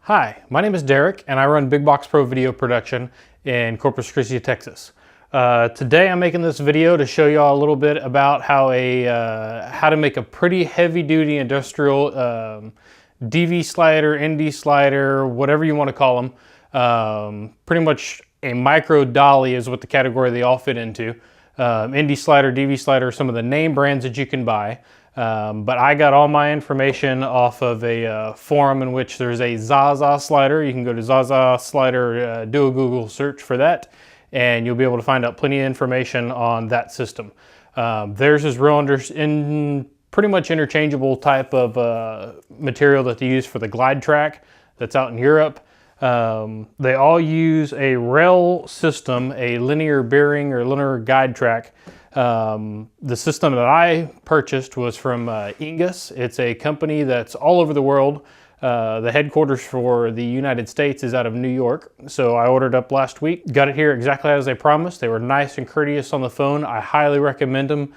Hi, my name is Derek and I run Big Box Pro Video Production in Corpus Christi, Texas. Today I'm making this video to show y'all a little bit about how to make a pretty heavy-duty industrial DV slider, ND slider, whatever you want to call them. Pretty much a micro dolly is what the category they all fit into. ND slider, DV slider, some of the name brands that you can buy. But I got all my information off of a forum in which there's a ZaZa slider. You can go to ZaZa slider, do a Google search for that, and you'll be able to find out plenty of information on that system. Theirs is pretty much interchangeable type of material that they use for the Glidetrack that's out in Europe. They all use a rail system, a linear bearing or linear guide track. The system that I purchased was from Igus. It's a company that's all over the world. The headquarters for the United States is out of New York. So I ordered up last week, got it here exactly as they promised. They were nice and courteous on the phone. I highly recommend them.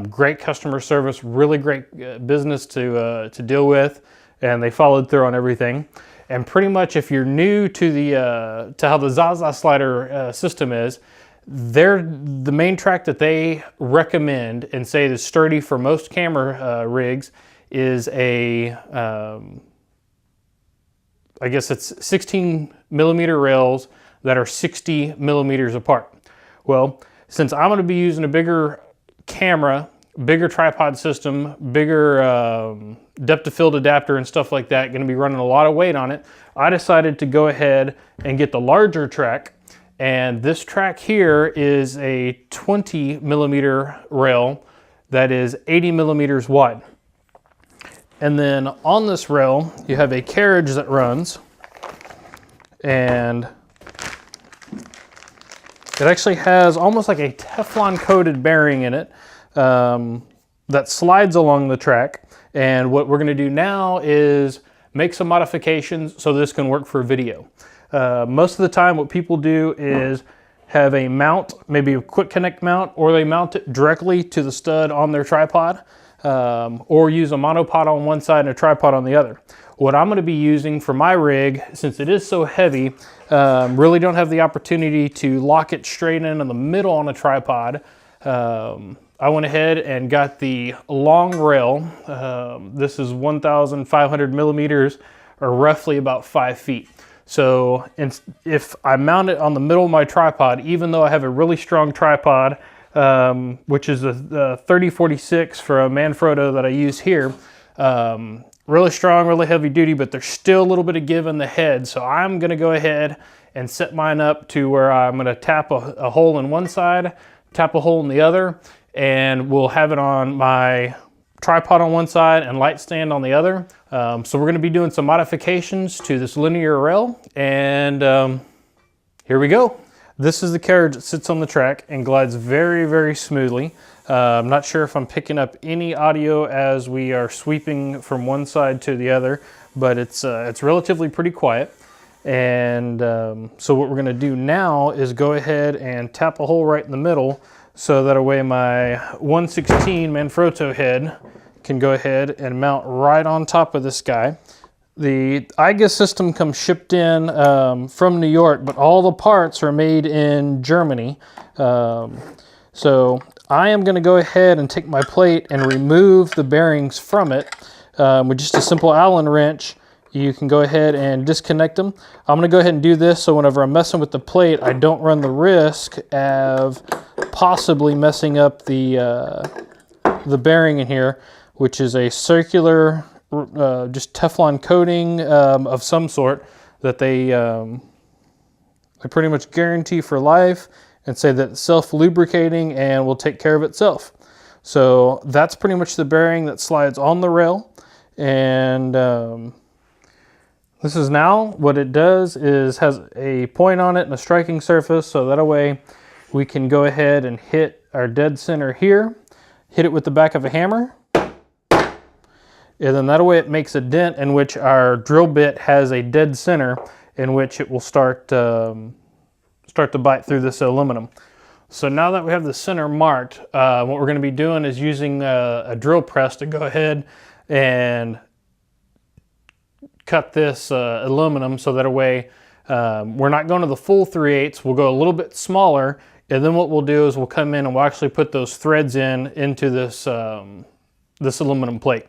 Great customer service, really great business to deal with, and they followed through on everything. And pretty much if you're new to how the ZaZa slider system is, the main track that they recommend and say is sturdy for most camera rigs is I guess it's 16 millimeter rails that are 60 millimeters apart. Well, since I'm going to be using a bigger camera, bigger tripod system, bigger depth of field adapter and stuff like that, going to be running a lot of weight on it, I decided to go ahead and get the larger track. And this track here is a 20 millimeter rail that is 80 millimeters wide. And then on this rail, you have a carriage that runs, and it actually has almost like a Teflon coated bearing in it that slides along the track. And what we're gonna do now is make some modifications so this can work for video. Most of the time what people do is have a mount, maybe a quick connect mount, or they mount it directly to the stud on their tripod, or use a monopod on one side and a tripod on the other. What I'm going to be using for my rig, since it is so heavy, really don't have the opportunity to lock it straight in the middle on a tripod. I went ahead and got the long rail. This is 1,500 millimeters, or roughly about 5 feet. So if I mount it on the middle of my tripod, even though I have a really strong tripod, which is a 3046 for a Manfrotto that I use here, really strong, really heavy duty, but there's still a little bit of give in the head. So I'm gonna go ahead and set mine up to where I'm gonna tap a hole in one side, tap a hole in the other, and we'll have it on my tripod on one side and light stand on the other. So we're going to be doing some modifications to this linear rail, and here we go. This is the carriage that sits on the track and glides very, very smoothly. I'm not sure if I'm picking up any audio as we are sweeping from one side to the other, but it's relatively pretty quiet. And so what we're going to do now is go ahead and tap a hole right in the middle, so that way my 116 Manfrotto head can go ahead and mount right on top of this guy. The Igus system comes shipped in from New York, but all the parts are made in Germany. So I am going to go ahead and take my plate and remove the bearings from it with just a simple Allen wrench. You can go ahead and disconnect them. I'm going to go ahead and do this so whenever I'm messing with the plate, I don't run the risk of possibly messing up the bearing in here, which is a circular, just Teflon coating of some sort that they pretty much guarantee for life and say that it's self-lubricating and will take care of itself. So that's pretty much the bearing that slides on the rail. And this is now what it does is has a point on it and a striking surface, so that way we can go ahead and hit our dead center here, hit it with the back of a hammer, and then that way it makes a dent in which our drill bit has a dead center in which it will start to bite through this aluminum. So now that we have the center marked, what we're going to be doing is using a drill press to go ahead and cut this aluminum so that way we're not going to the full 3/8. We'll go a little bit smaller, and then what we'll do is we'll come in and we'll actually put those threads into this this aluminum plate.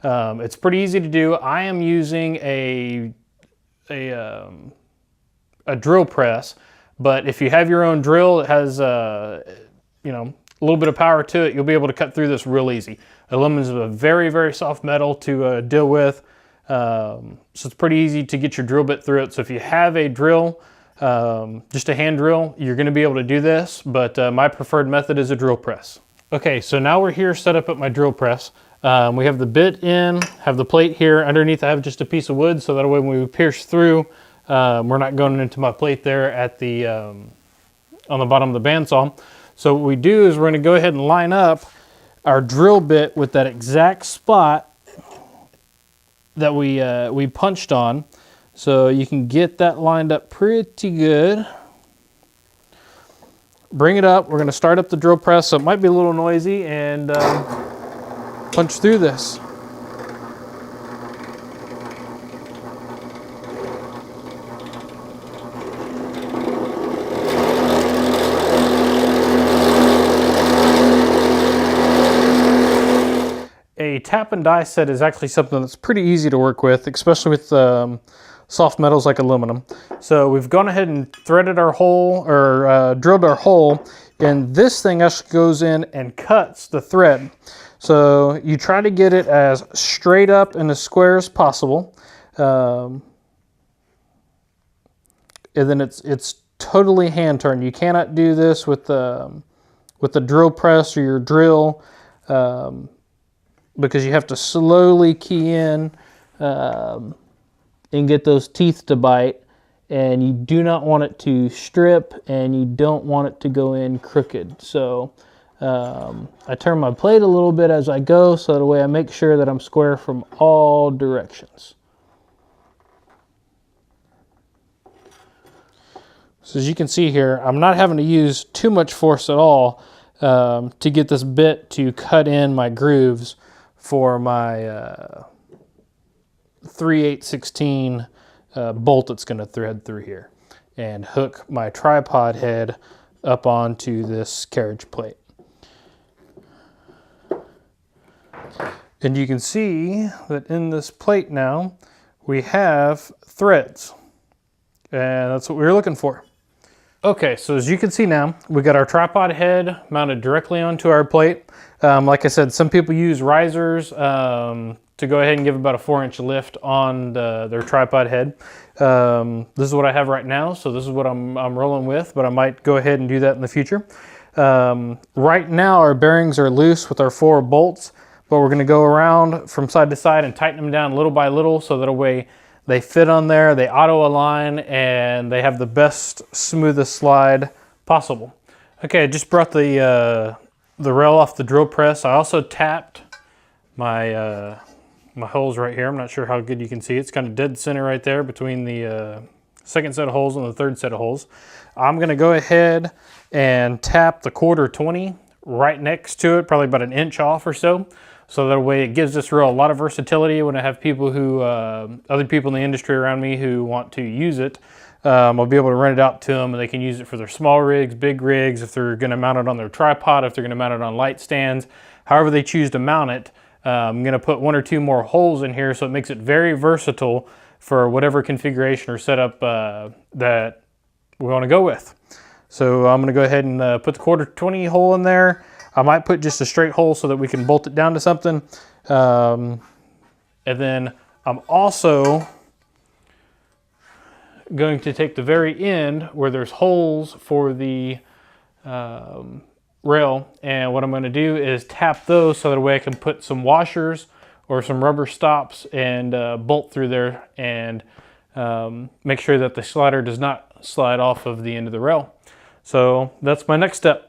It's pretty easy to do. I am using a drill press, but if you have your own drill, it has you know, a little bit of power to it, you'll be able to cut through this real easy. Aluminum is a very, very soft metal to deal with, so it's pretty easy to get your drill bit through it. So if you have a drill, just a hand drill, you're going to be able to do this, but my preferred method is a drill press. Okay, so now we're here set up at my drill press. We have the bit in, have the plate here. Underneath I have just a piece of wood, so that way when we pierce through, we're not going into my plate there at the on the bottom of the bandsaw. So what we do is we're going to go ahead and line up our drill bit with that exact spot that we punched on. So you can get that lined up pretty good. Bring it up. We're going to start up the drill press, so it might be a little noisy, and punch through this. A tap and die set is actually something that's pretty easy to work with, especially with soft metals like aluminum. So we've gone ahead and threaded our hole, or drilled our hole, and this thing actually goes in and cuts the thread. So you try to get it as straight up and as square as possible. And then it's totally hand turned. You cannot do this with the drill press or your drill, because you have to slowly key in and get those teeth to bite, and you do not want it to strip, and you don't want it to go in crooked. So I turn my plate a little bit as I go, so that way I make sure that I'm square from all directions. So as you can see here, I'm not having to use too much force at all to get this bit to cut in my grooves for my 3/8/16 bolt that's going to thread through here and hook my tripod head up onto this carriage plate. And you can see that in this plate now we have threads, and that's what we were looking for. Okay, so as you can see now, we got our tripod head mounted directly onto our plate. Like I said, some people use risers to go ahead and give about a 4-inch lift on their tripod head. This is what I have right now, so this is what I'm rolling with, but I might go ahead and do that in the future. Right now our bearings are loose with our 4 bolts, but we're going to go around from side to side and tighten them down little by little, so that way they fit on there, they auto align, and they have the best, smoothest slide possible. Okay, I just brought the rail off the drill press. I also tapped my my holes right here. I'm not sure how good you can see. It's kind of dead center right there between the second set of holes and the third set of holes. I'm going to go ahead and tap the 1/4-20 right next to it, probably about an inch off or so. So that way it gives this reel a lot of versatility when I have people who, other people in the industry around me who want to use it. I'll be able to rent it out to them, and they can use it for their small rigs, big rigs, if they're going to mount it on their tripod, if they're going to mount it on light stands, however they choose to mount it. I'm going to put 1 or 2 more holes in here, so it makes it very versatile for whatever configuration or setup that we want to go with. So I'm going to go ahead and put the 1/4-20 hole in there. I might put just a straight hole so that we can bolt it down to something. And then I'm also going to take the very end where there's holes for the rail, and what I'm going to do is tap those so that way I can put some washers or some rubber stops and bolt through there, and make sure that the slider does not slide off of the end of the rail. So that's my next step.